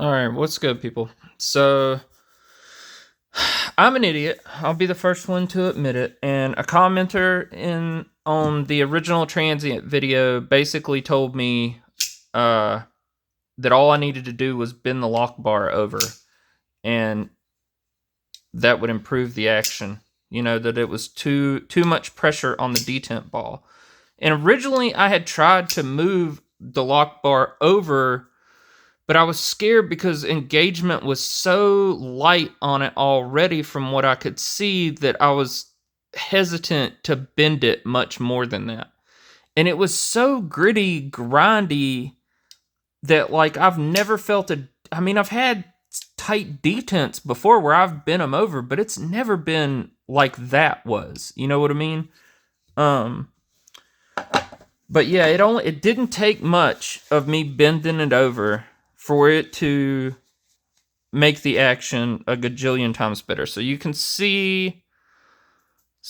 All right, what's good, people? So, I'm an idiot. I'll be the first one to admit it. And a commenter in on the original Transient video basically told me uh, that all I needed to do was bend the lock bar over, and that would improve the action. You know that it was too much pressure on the detent ball. And originally, I had tried to move the lock bar over, but I was scared because engagement was so light on it already from what I could see that I was hesitant to bend it much more than that. And it was so gritty, grindy that like I've never felt a I mean, I've had tight detents before where I've bent them over, but it's never been like that was. You know what I mean? Um but yeah, it didn't take much of me bending it over for it to make the action a gajillion times better. So you can see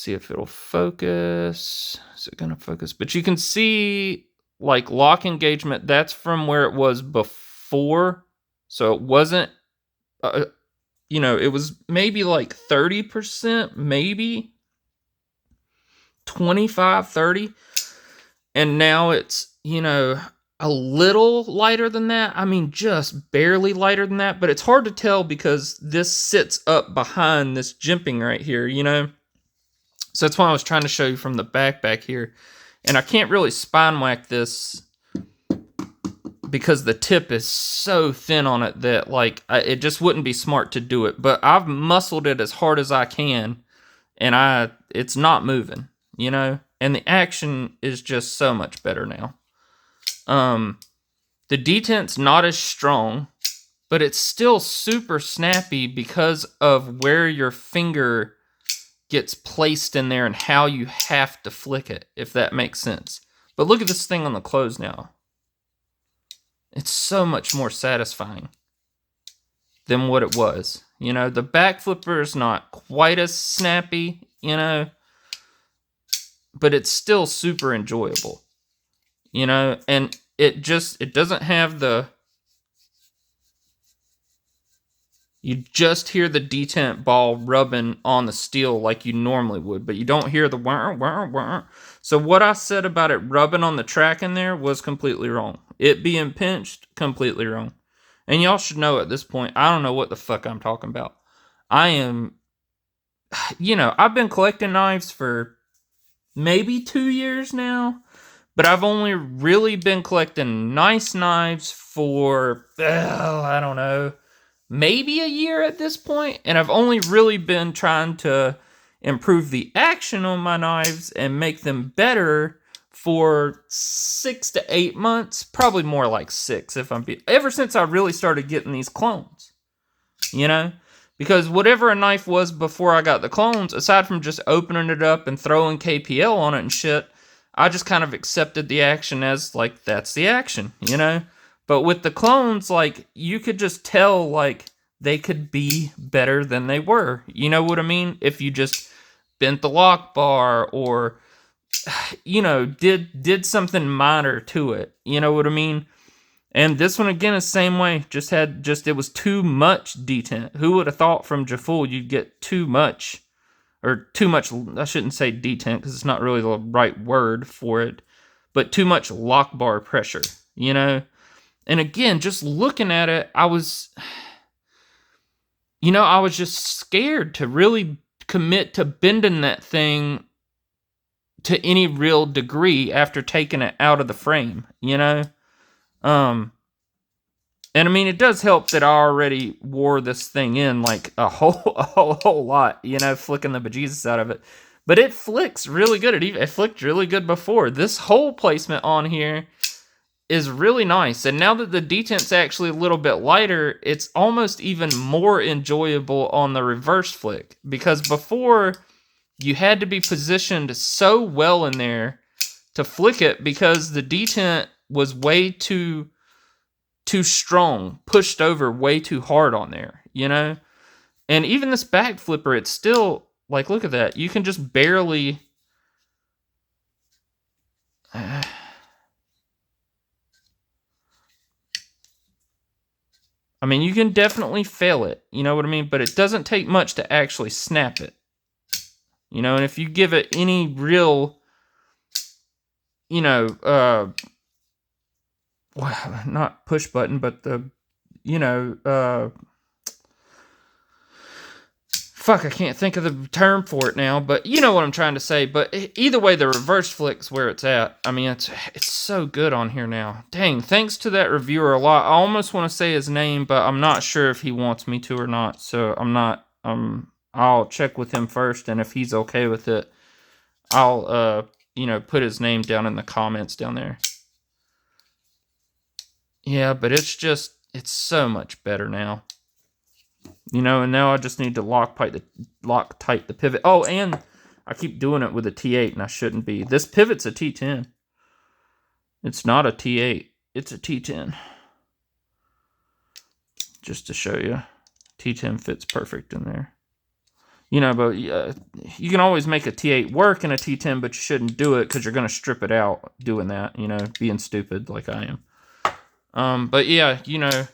if it'll focus. Is it gonna focus? But you can see like lock engagement. That's from where it was before. So it wasn't. It was maybe like 30%, maybe 25, 30, and now it's a little lighter than that. I mean, just barely lighter than that, but it's hard to tell because this sits up behind this jimping right here. So that's why I was trying to show you from the back here. And I can't really spine whack this because the tip is so thin on it that it just wouldn't be smart to do it. But I've muscled it as hard as I can, and it's not moving. And the action is just so much better now. The detent's not as strong, but it's still super snappy because of where your finger gets placed in there and how you have to flick it, if that makes sense. But look at this thing on the close now. It's so much more satisfying than what it was. The back flipper is not quite as snappy, but it's still super enjoyable. And it doesn't have you just hear the detent ball rubbing on the steel like you normally would, but you don't hear the wah, wah, wah. So what I said about it rubbing on the track in there was completely wrong. It being pinched, completely wrong. And y'all should know at this point, I don't know what the fuck I'm talking about. I've been collecting knives for maybe 2 years now, but I've only really been collecting nice knives for, I don't know, maybe a year at this point, and I've only really been trying to improve the action on my knives and make them better for 6 to 8 months, probably more like 6 ever since I really started getting these clones, because whatever a knife was before I got the clones, aside from just opening it up and throwing KPL on it and shit, I just kind of accepted the action as like that's the action. But with the clones, you could just tell, they could be better than they were. You know what I mean? If you just bent the lock bar or, did something minor to it. You know what I mean? And this one, again, is the same way. It was too much detent. Who would have thought from Jaful you'd get too much, I shouldn't say detent because it's not really the right word for it, but too much lock bar pressure, And again, just looking at it, I was just scared to really commit to bending that thing to any real degree after taking it out of the frame, And I mean, it does help that I already wore this thing in like a whole lot, flicking the bejesus out of it. But it flicks really good. It flicked really good before. This hole placement on here is really nice. And now that the detent's actually a little bit lighter, it's almost even more enjoyable on the reverse flick. Because before, you had to be positioned so well in there to flick it because the detent was way too strong, pushed over way too hard on there, And even this back flipper, it's still, look at that. You can just barely... I mean, you can definitely fail it, you know what I mean? But it doesn't take much to actually snap it. You know, and if you give it any real, you know, well, not push button, but the, you know, fuck, I can't think of the term for it now, but you know what I'm trying to say. But either way, the reverse flick's where it's at. I mean, it's so good on here now. Dang, thanks to that reviewer a lot. I almost want to say his name, but I'm not sure if he wants me to or not. So I'm not. I'll check with him first, and if he's okay with it, I'll you know, put his name down in the comments down there. Yeah, but it's so much better now. You know, and now I just need to lock tight the pivot. Oh, and I keep doing it with a T8, and I shouldn't be. This pivot's a T10. It's not a T8. It's a T10. Just to show you. T10 fits perfect in there. You know, but you can always make a T8 work in a T10, but you shouldn't do it because you're going to strip it out doing that, you know, being stupid like I am. But yeah, you know,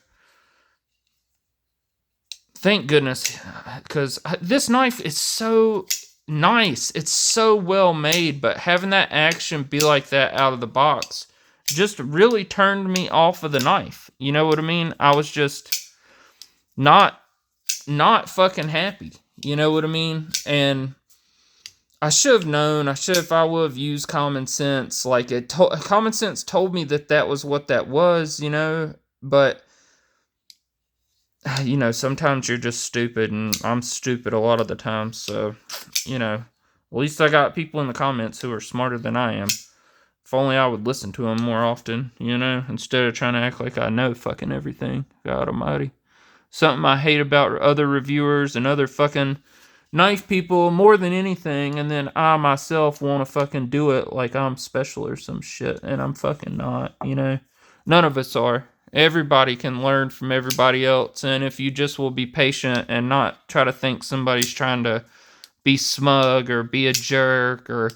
thank goodness, because this knife is so nice. It's so well made, but having that action be like that out of the box just really turned me off of the knife. You know what I mean? I was just not fucking happy. You know what I mean? And I should have known. If I would have used common sense, like common sense told me that was what that was, you know, but you know, sometimes you're just stupid, and I'm stupid a lot of the time. So, you know, at least I got people in the comments who are smarter than I am. If only I would listen to them more often, you know, instead of trying to act like I know fucking everything. God almighty. Something I hate about other reviewers and other fucking knife people more than anything, and then I myself want to fucking do it like I'm special or some shit, and I'm fucking not, you know. None of us are. Everybody can learn from everybody else, and if you just will be patient and not try to think somebody's trying to be smug or be a jerk or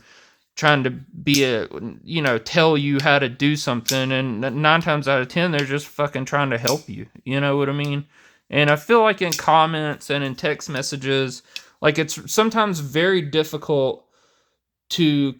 trying to be you know, tell you how to do something, and 9 times out of 10 they're just fucking trying to help you, you know what I mean? And I feel like in comments and in text messages, like, it's sometimes very difficult to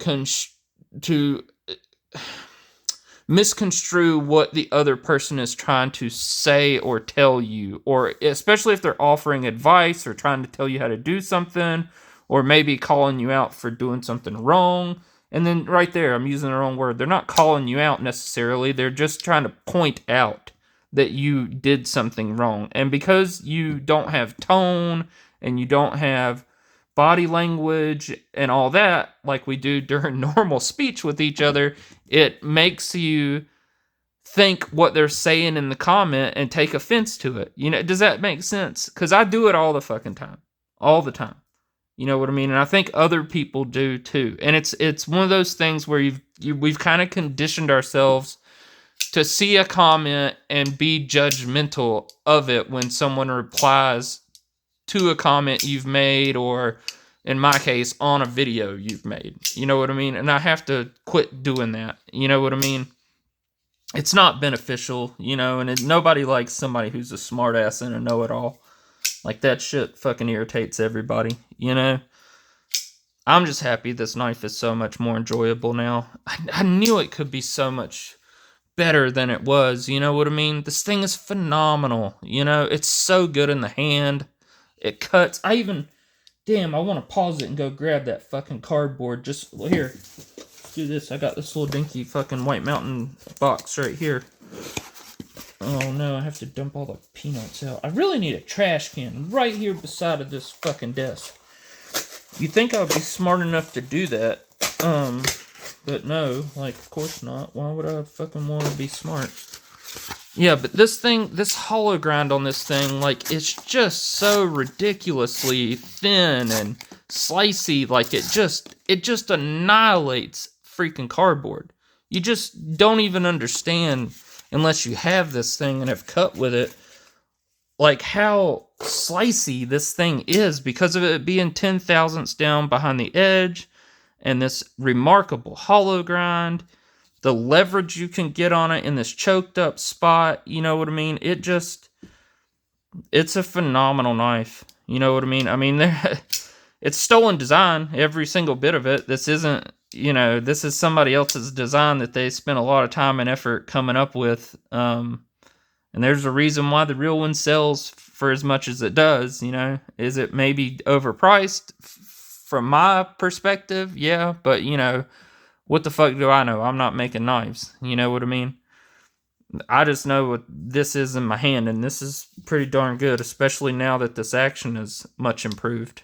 misconstrue what the other person is trying to say or tell you, or especially if they're offering advice or trying to tell you how to do something, or maybe calling you out for doing something wrong. And then right there, I'm using the wrong word. They're not calling you out necessarily. They're just trying to point out that you did something wrong. And because you don't have tone and you don't have body language and all that like we do during normal speech with each other, it makes you think what they're saying in the comment and take offense to it. You know, does that make sense? Because I do it all the fucking time. All the time. You know what I mean? And I think other people do too. And it's one of those things where we've kind of conditioned ourselves to see a comment and be judgmental of it when someone replies to a comment you've made, or in my case, on a video you've made. You know what I mean? And I have to quit doing that. You know what I mean? It's not beneficial, you know, and nobody likes somebody who's a smartass and a know-it-all. Like, that shit fucking irritates everybody, you know? I'm just happy this knife is so much more enjoyable now. I knew it could be so much better than it was, you know what I mean? This thing is phenomenal, you know? It's so good in the hand. It cuts. Damn, I want to pause it and go grab that fucking cardboard. Just, here, do this. I got this little dinky fucking White Mountain box right here. Oh no, I have to dump all the peanuts out. I really need a trash can right here beside of this fucking desk. You'd think I would be smart enough to do that. But no, like, of course not. Why would I fucking want to be smart? Yeah, but this hollow grind on this thing, like, it's just so ridiculously thin and slicey. Like, it just annihilates freaking cardboard. You just don't even understand, unless you have this thing and have cut with it, like, how slicey this thing is because of it being 10 thousandths down behind the edge and this remarkable hollow grind. The leverage you can get on it in this choked up spot, you know what I mean? It just, it's a phenomenal knife. You know what I mean? I mean, it's stolen design, every single bit of it. This isn't, this is somebody else's design that they spent a lot of time and effort coming up with. And there's a reason why the real one sells for as much as it does. Is it maybe overpriced from my perspective? Yeah, but what the fuck do I know? I'm not making knives. You know what I mean? I just know what this is in my hand, and this is pretty darn good, especially now that this action is much improved.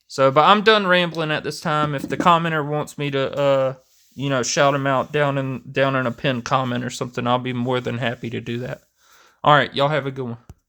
So, but I'm done rambling at this time. If the commenter wants me to, shout him out down in a pinned comment or something, I'll be more than happy to do that. All right, y'all have a good one.